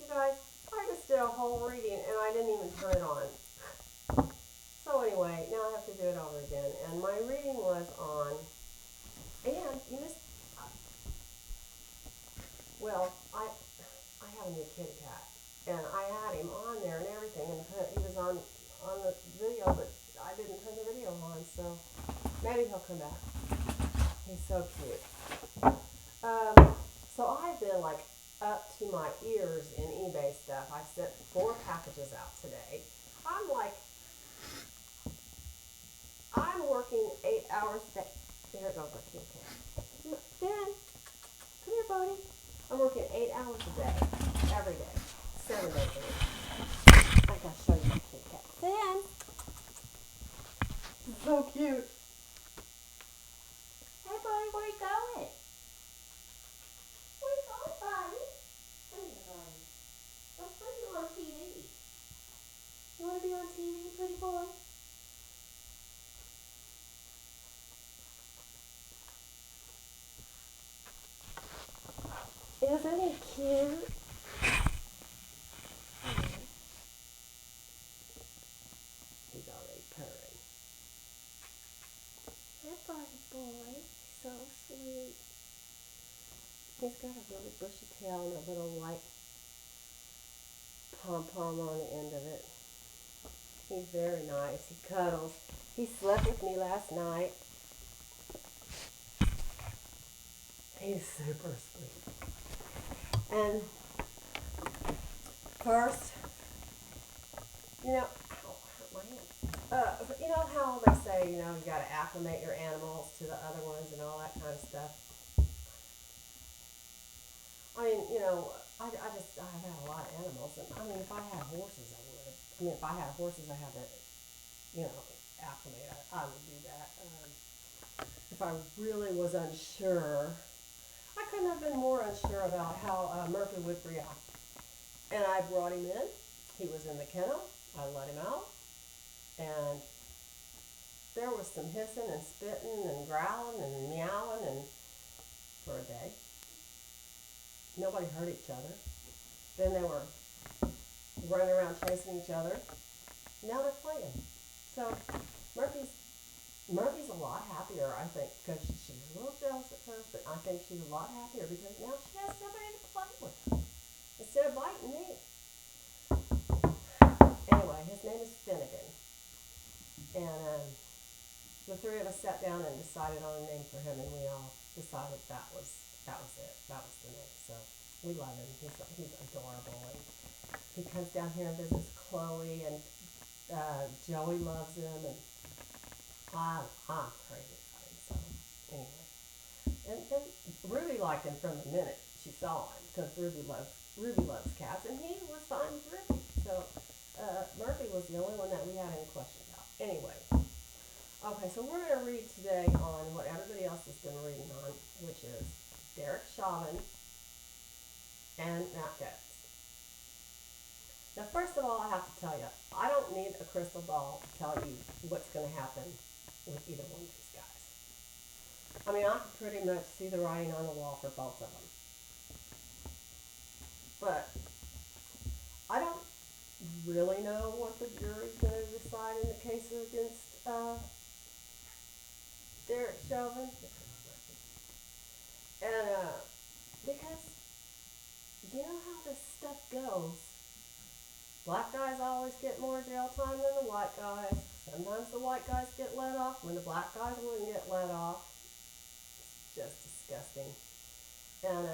guys, I just did a whole reading and I didn't even turn it on. So anyway, now I have to do it over again. And my reading was on, and you missed, well, I have a new kitty cat. And I had him on there and everything, and he was on the video, but I didn't turn the video on, so maybe he'll come back. He's so cute. So I've been like up to my ears in eBay stuff. I've sent 4 packages out today. I'm working 8 hours a day. There goes my kitty cat. Dan, come here, buddy. I'm working 8 hours a day, every day, 7 days a week. I gotta show you my kitty cat. Dan, so cute. Hey, buddy, where you going? Where you going, buddy? Come here, buddy. Let's put you on TV. You want to be on TV, pretty boy? Isn't he cute? He's already purring. Hi, buddy boy. So sweet. He's got a really bushy tail and a little white pom-pom on the end of it. He's very nice. He cuddles. He slept with me last night. He's super sweet. And first, you know, ow, hurt my hand. You know how they say, you got to acclimate your animals to the other ones and all that kind of stuff. I mean, I've had a lot of animals, and I mean, if I had horses, I would. I mean, if I had horses, I had to, acclimate. I would do that. If I really was unsure, I couldn't have been more unsure about how Murphy would react. And I brought him in. He was in the kennel. I let him out. And there was some hissing and spitting and growling and meowing and for a day. Nobody hurt each other. Then they were running around chasing each other. Now they're playing. So Murphy's a lot happier, I think, because she was a little jealous at first, but I think she's a lot happier because now she has somebody to play with instead of biting me. Anyway, his name is Finnegan. And the 3 of us sat down and decided on a name for him, and we all decided that was it. That was the name. So we love him. He's adorable, and he comes down here and visits Chloe, and Joey loves him, and I'm crazy about him. So anyway, and Ruby liked him from the minute she saw him because Ruby loves cats, and he was fine with Ruby. So Murphy was the only one that we had any question about. Anyway, okay, so we're going to read today on what everybody else has been reading on, which is Derek Chauvin and Gaetz. Now, first of all, I have to tell you, I don't need a crystal ball to tell you what's going to happen with either one of these guys. I mean, I can pretty much see the writing on the wall for both of them. But I don't really know what the jury's going to decide in the case against Derek Chauvin. And because you know how this stuff goes. Black guys always get more jail time than the white guys. Sometimes the white guys get let off when the black guys wouldn't get let off. It's just disgusting. And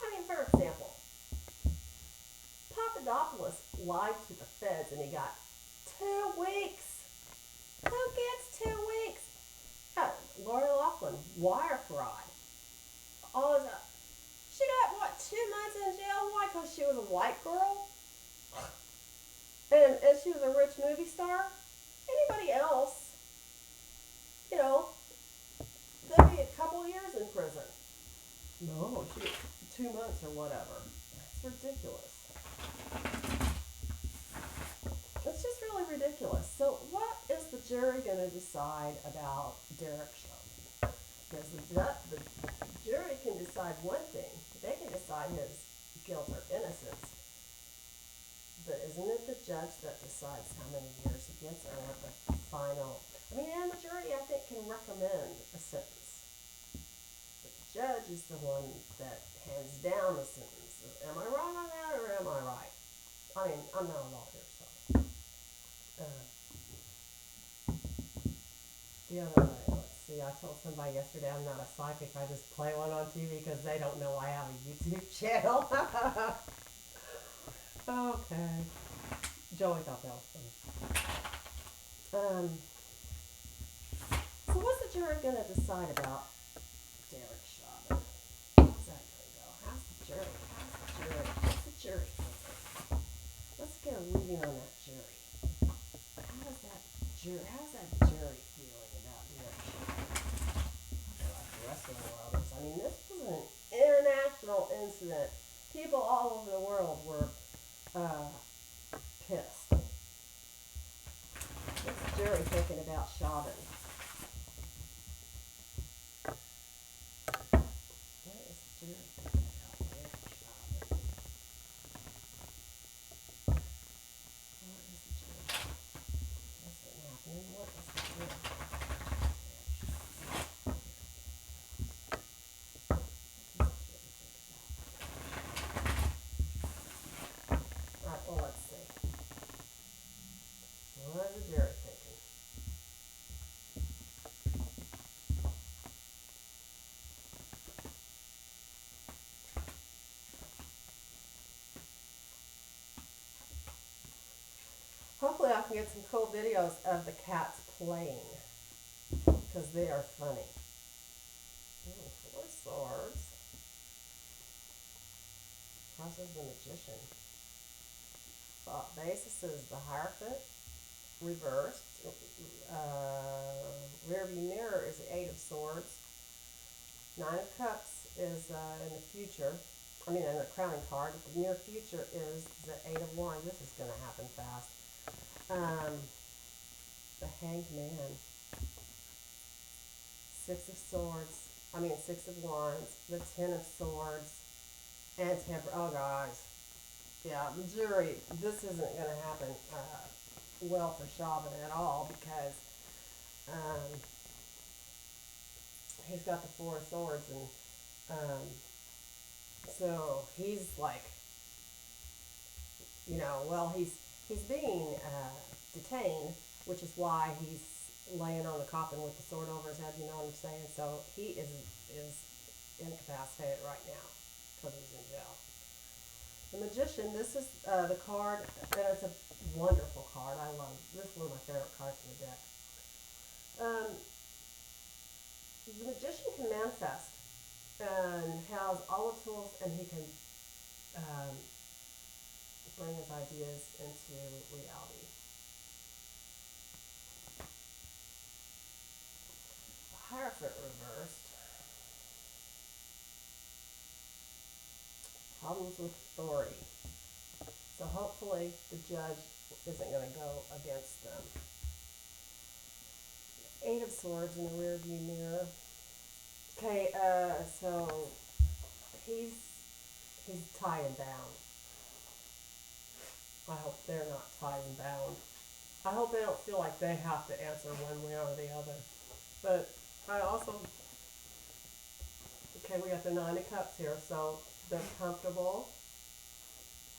I mean, for example, Papadopoulos lied to the feds and he got 2 weeks. Who gets 2 weeks? Lori Loughlin, wire fraud. All of that. She got, 2 months in jail? Why? Because she was a white girl? And she was a rich movie star? Anybody else, they'd be a couple years in prison. No, she 2 months or whatever. It's ridiculous. It's just really ridiculous. So what is the jury going to decide about Derek Chauvin? Because the jury can decide one thing. They can decide decide his guilt or innocence. But isn't it the judge that decides how many years he gets or what the final? I mean, and the jury, I think, can recommend a sentence. But the judge is the one that hands down the sentence. Am I wrong on that or am I right? I mean, I'm not a lawyer, so. The other way, let's see, I told somebody yesterday I'm not a psychic. I just play one on TV because they don't know I have a YouTube channel. Okay. Joey thought that was funny. So what's the jury going to decide about Derek Chauvin? How's that going to go? How's the jury? What's the jury thinking? Let's get a reading on that jury. How's that jury feeling about Derek Chauvin? Like the rest of the world is. I mean, this was an international incident. People all over the world were pissed. What's the jury thinking about Chauvin? What is the jury thinking about Derek Chauvin? What is the jury? What's happening? What is the jury thinking about Alright, well, let's see. What is the jury thinking? Hopefully I can get some cool videos of the cats playing, because they are funny. Ooh, 4 swords. Crosses the magician. Basis is the Hierophant, reversed. Rear view mirror is the 8 of Swords. 9 of Cups is in the future. I mean, in the crowning card. The near future is the 8 of Wands. This is going to happen fast. The Hanged Man. 6 of Swords. 6 of Wands. The 10 of Swords. And Temperance. Oh, guys. Yeah, the jury, this isn't going to happen well for Chauvin at all, because he's got the 4 of Swords, and so he's like, he's being detained, which is why he's laying on the coffin with the sword over his head, you know what I'm saying? So he is incapacitated right now because he's in jail. The Magician, this is the card, and it's a wonderful card. I love it. This is one of my favorite cards in the deck. The Magician can manifest and has all the tools, and he can bring his ideas into reality. The Hierophant reversed. Problems with authority. So hopefully the judge isn't going to go against them. 8 of Swords in the rear view mirror. Okay, so he's tied and bound. I hope they're not tied and bound. I hope they don't feel like they have to answer one way or the other. But I also, okay, we got the 9 of Cups here, so they're comfortable.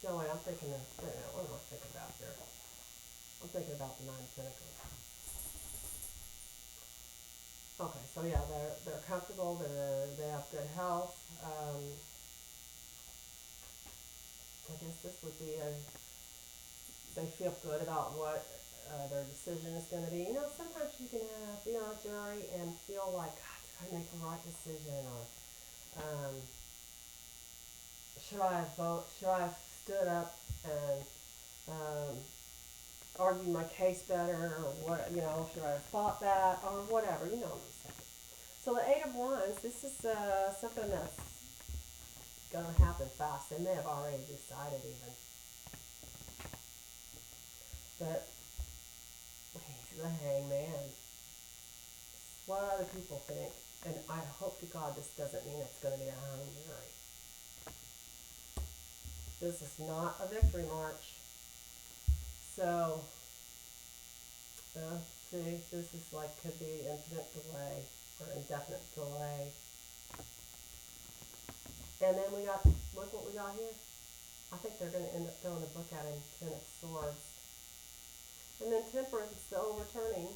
No, wait, I'm thinking of, what am I thinking about here? I'm thinking about the 9 of Pentacles. Okay, so yeah, they're comfortable, they have good health. I guess this would be they feel good about what their decision is going to be. You know, sometimes you can be on a jury and feel like, God, did I make the right decision? Or should I have stood up and argued my case better, or what, should I have fought that, or whatever, you know what I'm saying. So the 8 of Wands, this is something that's going to happen fast. They may have already decided even. But he's the Hangman. What other people think, and I hope to God this doesn't mean it's going to be a hung jury. This is not a victory march. So, see, this is like, could be infinite delay or indefinite delay. And then we got, look what we got here. I think they're going to end up throwing a book at him, Ten of Swords. And then Temperance, the overturning,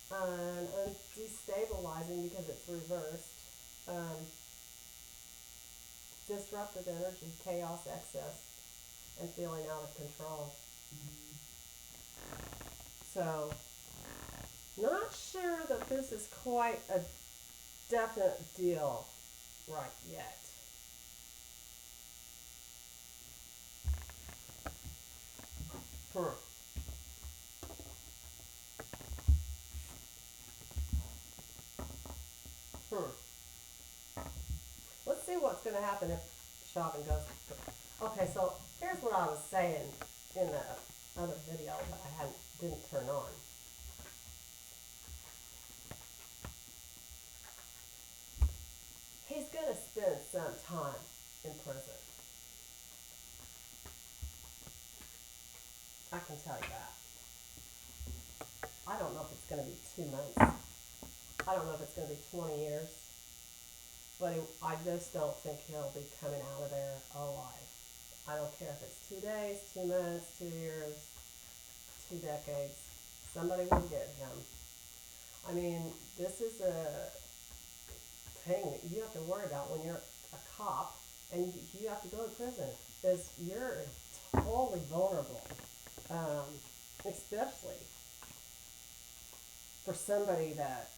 and destabilizing because it's reversed. Disrupted energy, chaos, excess, and feeling out of control. So, not sure that this is quite a definite deal right yet. Let's see what's going to happen if Chauvin goes. Okay, so here's what I was saying in the other video that I didn't turn on. He's going to spend some time in prison. I can tell you that. I don't know if it's going to be 2 months. I don't know if it's going to be 20 years. But I just don't think he'll be coming out of there alive. I don't care if it's 2 days, 2 months, 2 years, 2 decades. Somebody will get him. I mean, this is a thing that you have to worry about when you're a cop and you have to go to prison. Is you're totally vulnerable, especially for somebody that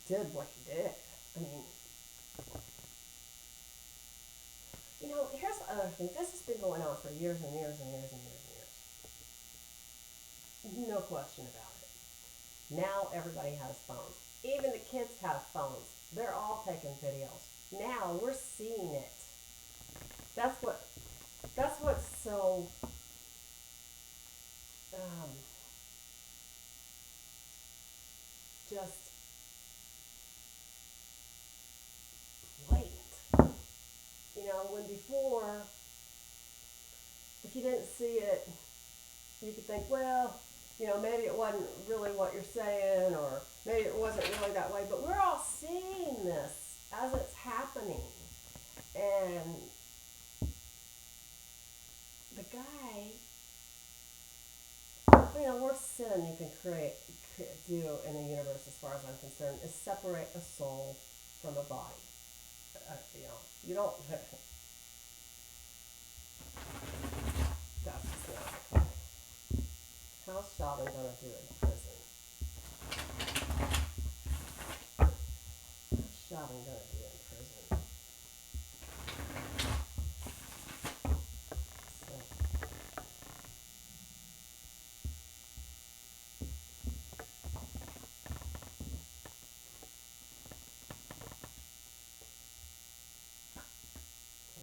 did what he did. I mean, you know, here's the other thing. This has been going on for years and years and years and years and years. No question about it. Now everybody has phones. Even the kids have phones. They're all taking videos. Now we're seeing it. That's what's so just blatant. You know, when before, if you didn't see it, you could think, well, you know, maybe it wasn't really what you're saying, or maybe it wasn't really that way, but we're all seeing this as it's happening. And the guy, you know, worst sin you can do in the universe, as far as I'm concerned, is separate a soul from a body. You know, you don't. That's just not okay. How's Chauvin gonna do in prison? How's Chauvin gonna do in prison?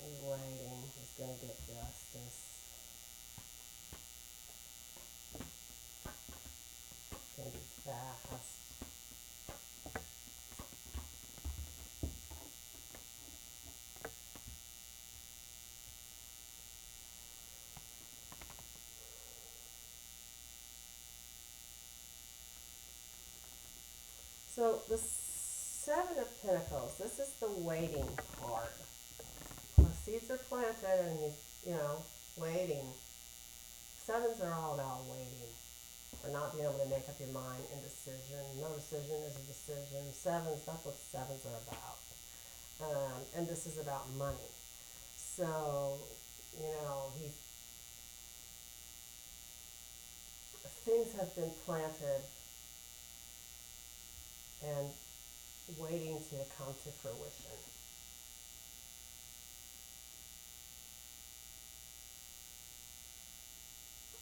He's waiting. He's gonna get justice. It's gonna be fast. So the Seven of Pentacles, this is the waiting card. The seeds are planted and he's, you know, waiting. Sevens are all about waiting, or not being able to make up your mind, indecision. No decision is a decision. Sevens, that's what sevens are about. And this is about money. So, you know, things have been planted and waiting to come to fruition.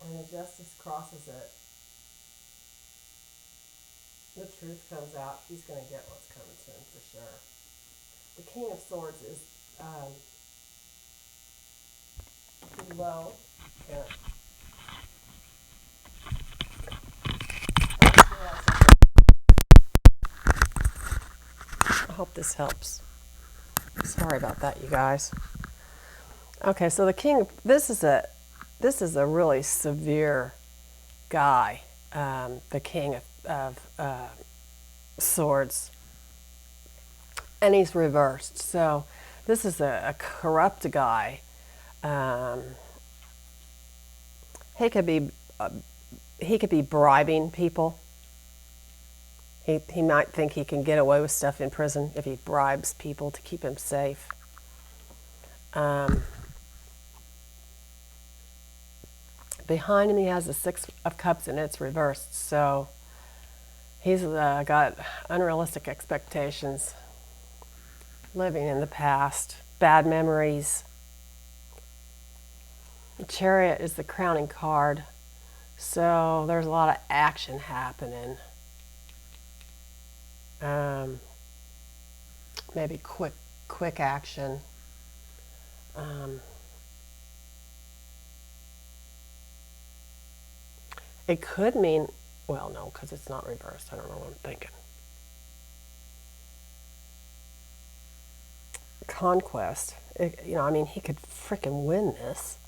And the justice crosses it. The truth comes out. He's going to get what's coming to him for sure. The King of Swords is low. Yeah. I hope this helps. Sorry about that, you guys. Okay, so the king. This is a really severe guy. The king of swords, and he's reversed. So this is a corrupt guy. Um, he could be he could be bribing people. He might think he can get away with stuff in prison if he bribes people to keep him safe. Behind him, he has the Six of Cups, and it's reversed. So he's got unrealistic expectations, living in the past, bad memories. The Chariot is the crowning card, so there's a lot of action happening. Maybe quick action. It could mean, well, no, because it's not reversed. I don't know what I'm thinking. Conquest. I mean, he could freaking win this.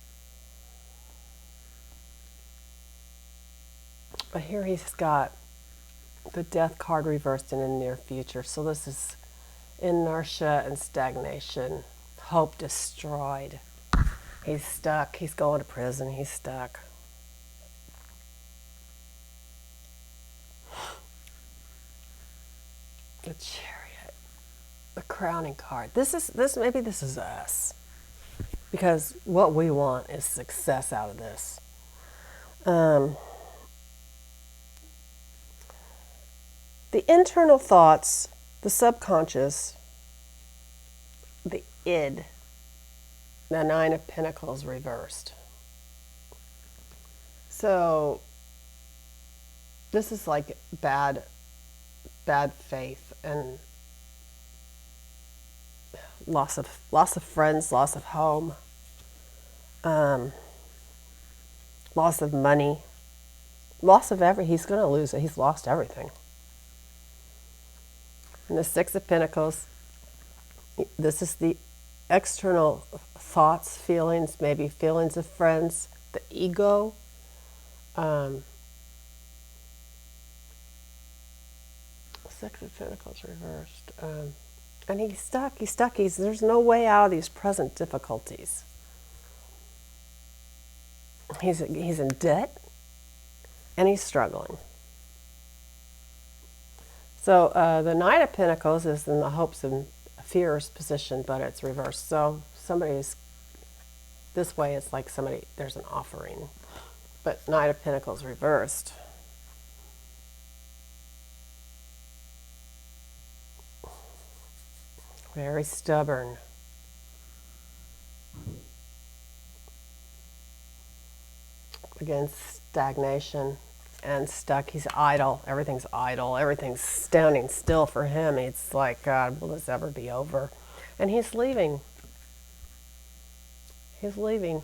But here he's got the Death card reversed in the near future. So this is inertia and stagnation. Hope destroyed. He's stuck. He's going to prison. He's stuck. The Chariot. The crowning card. Maybe this is us. Because what we want is success out of this. The internal thoughts, the subconscious, the id, the Nine of Pentacles reversed. So this is like bad faith and loss of friends, loss of home, loss of money, loss of he's going to lose it. He's lost everything. And the Six of Pentacles, this is the external thoughts, feelings, maybe feelings of friends, the ego. Six of Pentacles reversed. And he's stuck. There's no way out of these present difficulties. He's in debt, and he's struggling. So the Knight of Pentacles is in the hopes and fears position, but it's reversed. So this way it's like there's an offering. But Knight of Pentacles reversed. Very stubborn. Again, stagnation. And stuck. He's idle. Everything's idle. Everything's standing still for him. It's like, God, will this ever be over? And he's leaving. He's leaving.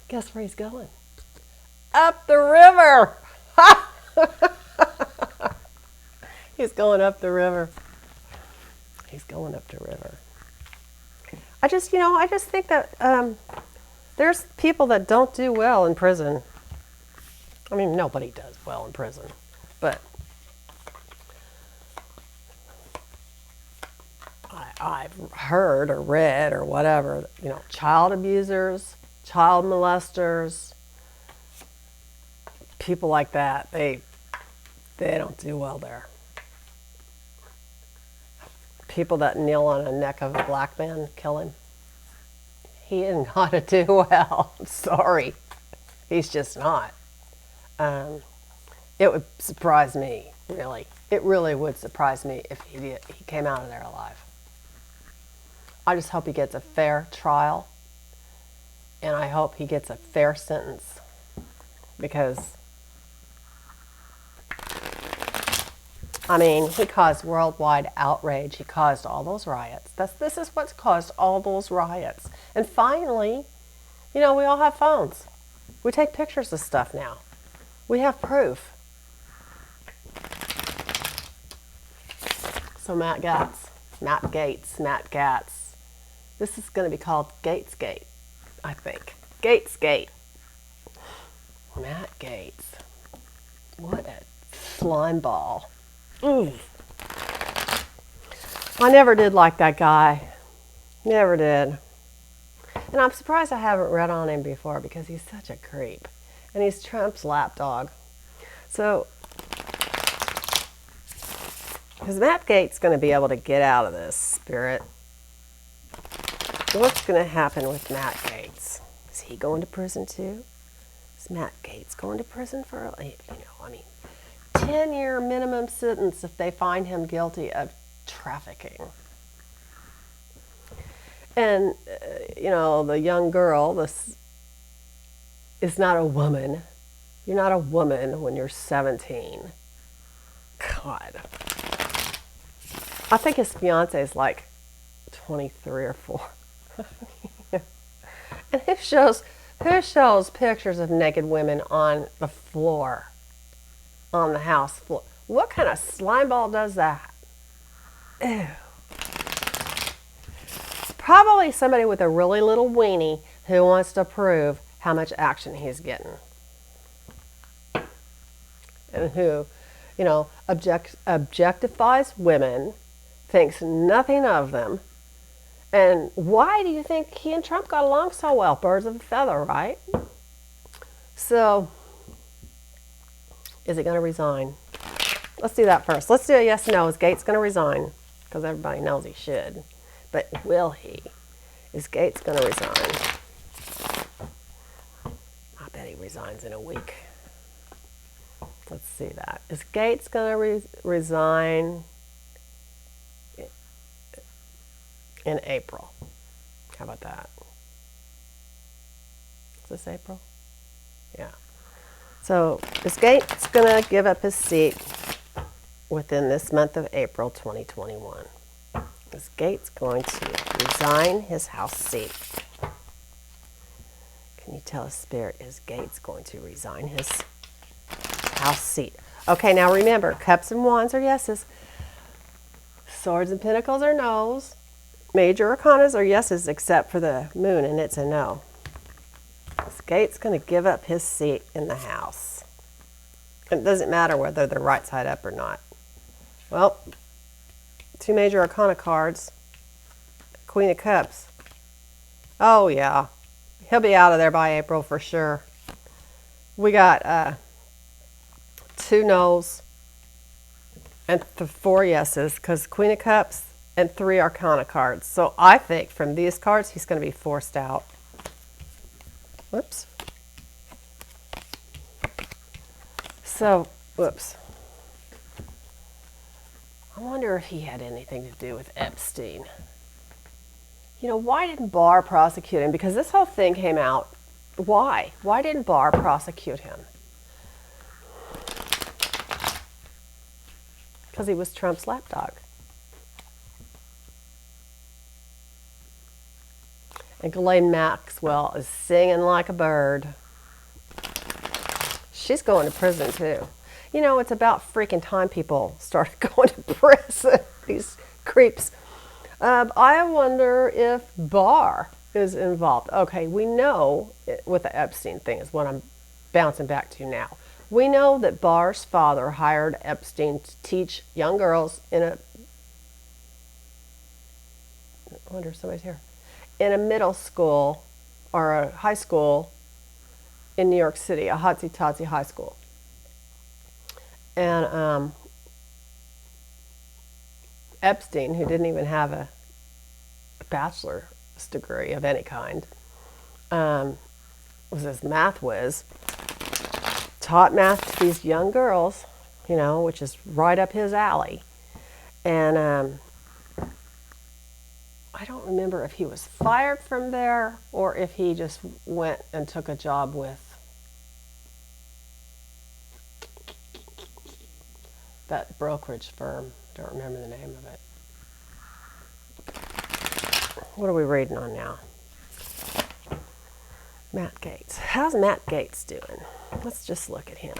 Guess where he's going? Up the river! He's going up the river. He's going up the river. I just think that there's people that don't do well in prison. I mean, nobody does well in prison, but I've heard or read or whatever, child abusers, child molesters, people like that, they don't do well there. People that kneel on the neck of a black man, kill him. He isn't gonna do well. I'm sorry. He's just not. It would surprise me, really. It really would surprise me if he came out of there alive. I just hope he gets a fair trial, and I hope he gets a fair sentence, because he caused worldwide outrage. He caused all those riots. This is what's caused all those riots. And finally, we all have phones. We take pictures of stuff now. We have proof. So Matt Gaetz, This is going to be called Gaetz Gate, I think. Gaetz Gate. Matt Gaetz. What a slime ball. Ooh. I never did like that guy. Never did. And I'm surprised I haven't read on him before because he's such a creep. And he's Trump's lapdog. So, is Matt Gaetz going to be able to get out of this, Spirit? What's going to happen with Matt Gaetz? Is he going to prison too? Is Matt Gaetz going to prison for, 10-year minimum sentence if they find him guilty of trafficking? And, the young girl, this is not a woman. You're not a woman when you're 17. God. I think his fiance is like 23 or 4. And who shows pictures of naked women on the floor, on the house floor? What kind of slimeball does that? Ew. Probably somebody with a really little weenie who wants to prove how much action he's getting. And who, objectifies women, thinks nothing of them. And why do you think he and Trump got along so well? Birds of a feather, right? So, is he going to resign? Let's do that first. Let's do a yes or no. Is Gaetz going to resign? Because everybody knows he should. But will he? Is Gaetz going to resign? I bet he resigns in a week. Let's see that. Is Gaetz going to resign in April? How about that? Is this April? Yeah. So is Gaetz going to give up his seat within this month of April 2021? Is Gaetz going to resign his House seat? Can you tell us, Spirit, is Gaetz going to resign his House seat? Okay, now remember, cups and wands are yeses. Swords and pentacles are no's. Major arcanas are yeses except for the moon, and it's a no. Is Gaetz going to give up his seat in the House? It doesn't matter whether they're right side up or not. Well, 2 major arcana cards. Queen of Cups. Oh, yeah. He'll be out of there by April for sure. We got 2 no's and 4 yeses because Queen of Cups and 3 arcana cards. So I think from these cards, he's going to be forced out. Whoops. So, whoops. I wonder if he had anything to do with Epstein. Why didn't Barr prosecute him? Because this whole thing came out. Why? Why didn't Barr prosecute him? Because he was Trump's lapdog. And Ghislaine Maxwell is singing like a bird. She's going to prison too. It's about freaking time people started going to prison. These creeps. I wonder if Barr is involved. Okay, we know with the Epstein thing is what I'm bouncing back to now. We know that Barr's father hired Epstein to teach young girls I wonder if somebody's here. In a middle school or a high school in New York City, a hotsy-totsy high school. And Epstein, who didn't even have a bachelor's degree of any kind, was this math whiz, taught math to these young girls, which is right up his alley. And I don't remember if he was fired from there or if he just went and took a job with that brokerage firm. Don't remember the name of it. What are we reading on now? Matt Gaetz. How's Matt Gaetz doing? Let's just look at him.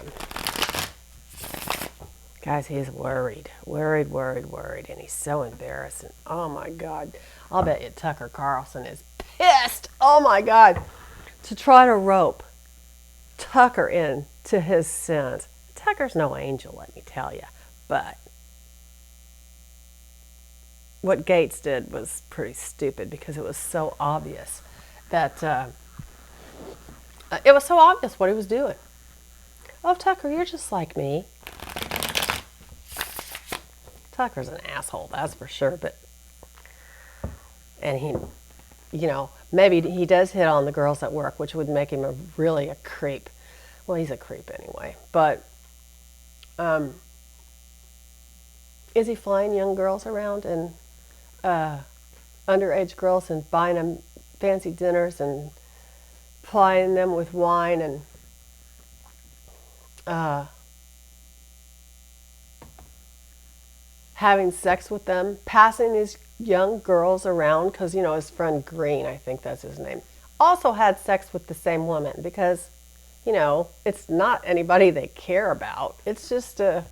Guys, he's worried, and he's so embarrassed. And oh my God, I'll bet you Tucker Carlson is pissed. Oh my God, to try to rope Tucker into his sins. Tucker's no angel, let me tell you, but what Gaetz did was pretty stupid because it was so obvious that it was so obvious what he was doing. Oh, Tucker, you're just like me. Tucker's an asshole, that's for sure, and he, maybe he does hit on the girls at work, which would make him really a creep. Well, he's a creep anyway, but is he flying young girls around and underage girls and buying them fancy dinners and plying them with wine and having sex with them, passing these young girls around, because, his friend Green, I think that's his name, also had sex with the same woman because, it's not anybody they care about. It's just a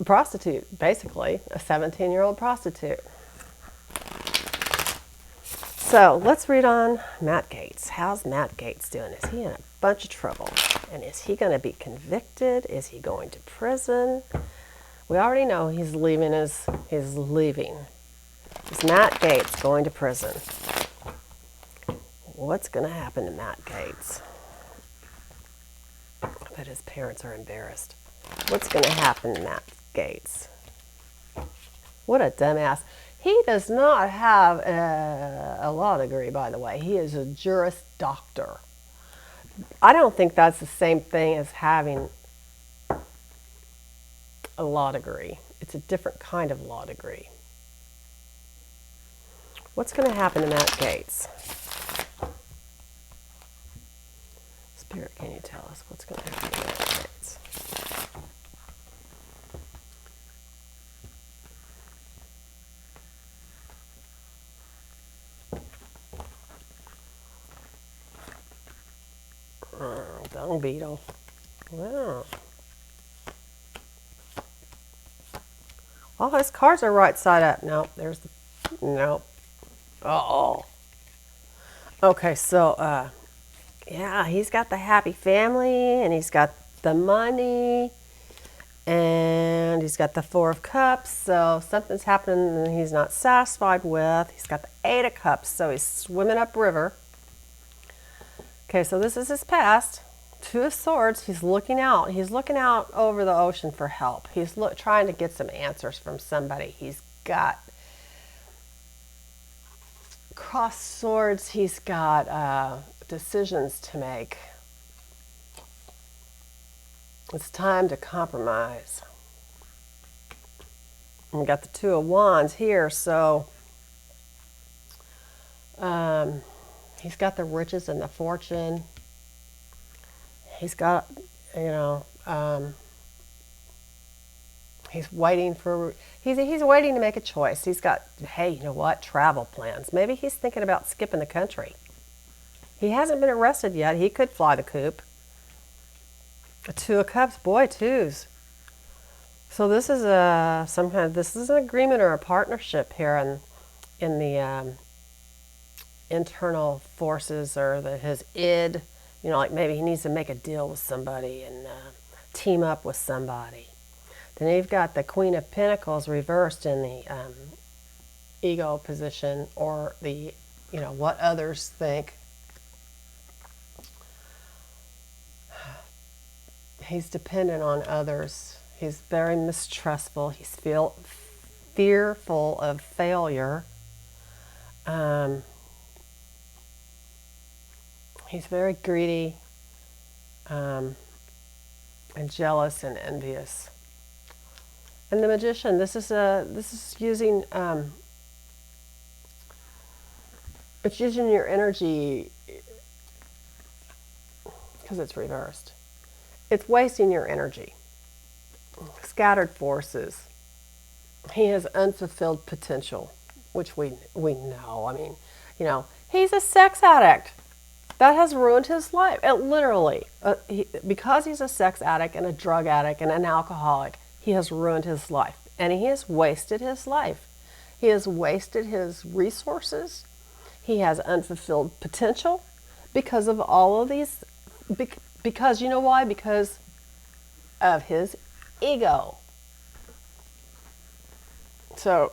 prostitute, basically, a 17-year-old prostitute. So let's read on Matt Gaetz. How's Matt Gaetz doing? Is he in a bunch of trouble? And is he going to be convicted? Is he going to prison? We already know he's leaving. Is Matt Gaetz going to prison? What's going to happen to Matt Gaetz? I bet his parents are embarrassed. What's going to happen to Matt Gaetz? What a dumbass. He does not have a law degree, by the way. He is a Juris Doctor. I don't think that's the same thing as having a law degree. It's a different kind of law degree. What's going to happen to Matt Gaetz? Spirit, can you tell us what's going to happen to Matt Gaetz? Dung beetle. Wow. Oh, his cards are right side up. Nope, there's the... Nope. Uh-oh. Okay, so, yeah, he's got the happy family, and he's got the money, and he's got the 4 of Cups, so something's happening that he's not satisfied with. He's got the 8 of Cups, so he's swimming upriver. Okay, so this is his past. 2 of Swords, he's looking out. He's looking out over the ocean for help. He's trying to get some answers from somebody. He's got Cross Swords. He's got decisions to make. It's time to compromise. And we got the 2 of Wands here, so he's got the riches and the fortune. He's got, he's waiting for, he's waiting to make a choice. He's got, hey, you know what, travel plans. Maybe he's thinking about skipping the country. He hasn't been arrested yet. He could fly the coop. A 2 of Cups, boy, 2s. So this is this is an agreement or a partnership here in the internal forces or his id. Like maybe he needs to make a deal with somebody and team up with somebody. Then you've got the Queen of Pentacles reversed in the ego position, or the, what others think. He's dependent on others. He's very mistrustful. He's fearful of failure. He's very greedy and jealous and envious. And the Magician, this is using it's using your energy because it's reversed. It's wasting your energy. Scattered forces. He has unfulfilled potential, which we know. I mean, he's a sex addict. That has ruined his life. It literally, because he's a sex addict and a drug addict and an alcoholic, he has ruined his life. And he has wasted his life. He has wasted his resources. He has unfulfilled potential because of all of these. Because you know why? Because of his ego. So,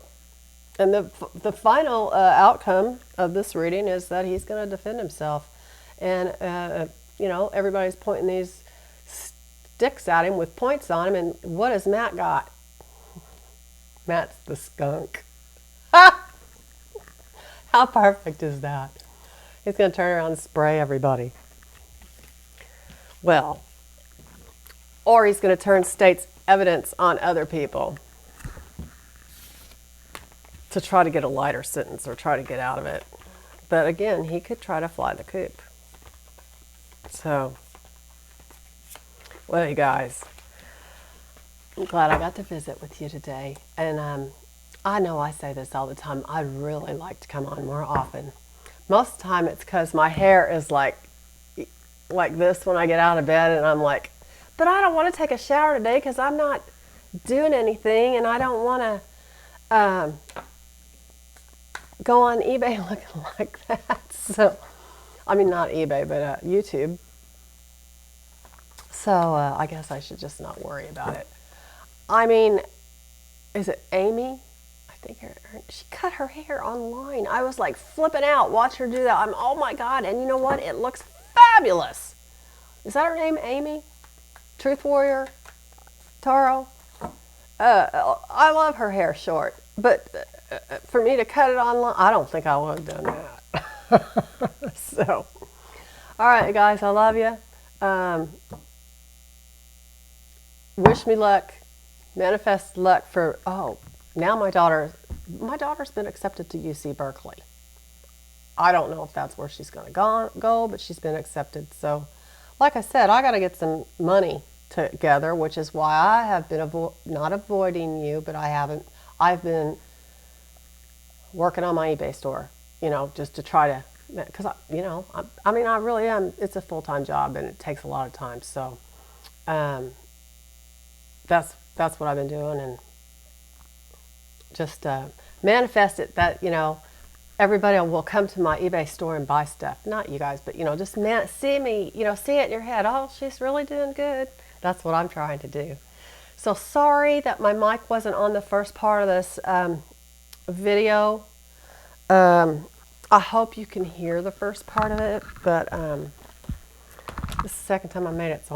and the final outcome of this reading is that he's going to defend himself. And, you know, everybody's pointing these sticks at him with points on him. And what has Matt got? Matt's the skunk. How perfect is that? He's going to turn around and spray everybody. Well, or he's going to turn state's evidence on other people to try to get a lighter sentence or try to get out of it. But again, he could try to fly the coop. So, well, you guys, I'm glad I got to visit with you today. And I know I say this all the time. I'd really like to come on more often. Most of the time it's because my hair is like this when I get out of bed, and I'm like, but I don't want to take a shower today because I'm not doing anything, and I don't want to go on eBay looking like that. So, I mean, not eBay, but YouTube. So I guess I should just not worry about it. I mean, is it Amy? I think she cut her hair online. I was like flipping out, watch her do that. Oh my God. And you know what? It looks fabulous. Is that her name, Amy? Truth Warrior? Taro? I love her hair short. But for me to cut it online, I don't think I would have done that. So, all right, guys, I love you. Wish me luck. Manifest luck for, now my daughter's been accepted to UC Berkeley. I don't know if that's where she's going to go, but she's been accepted. So, like I said, I got to get some money together, which is why I have been not avoiding you, but I've been working on my eBay store, you know, just to try to, because, I mean, I really am. It's a full-time job, and it takes a lot of time. So, that's what I've been doing, and just manifest it that, you know, everybody will come to my eBay store and buy stuff. Not you guys, but, you know, just see me, you know, see it in your head. Oh, she's really doing good. That's what I'm trying to do. So sorry that my mic wasn't on the first part of this video. I hope you can hear the first part of it, but this is the second time I made it, so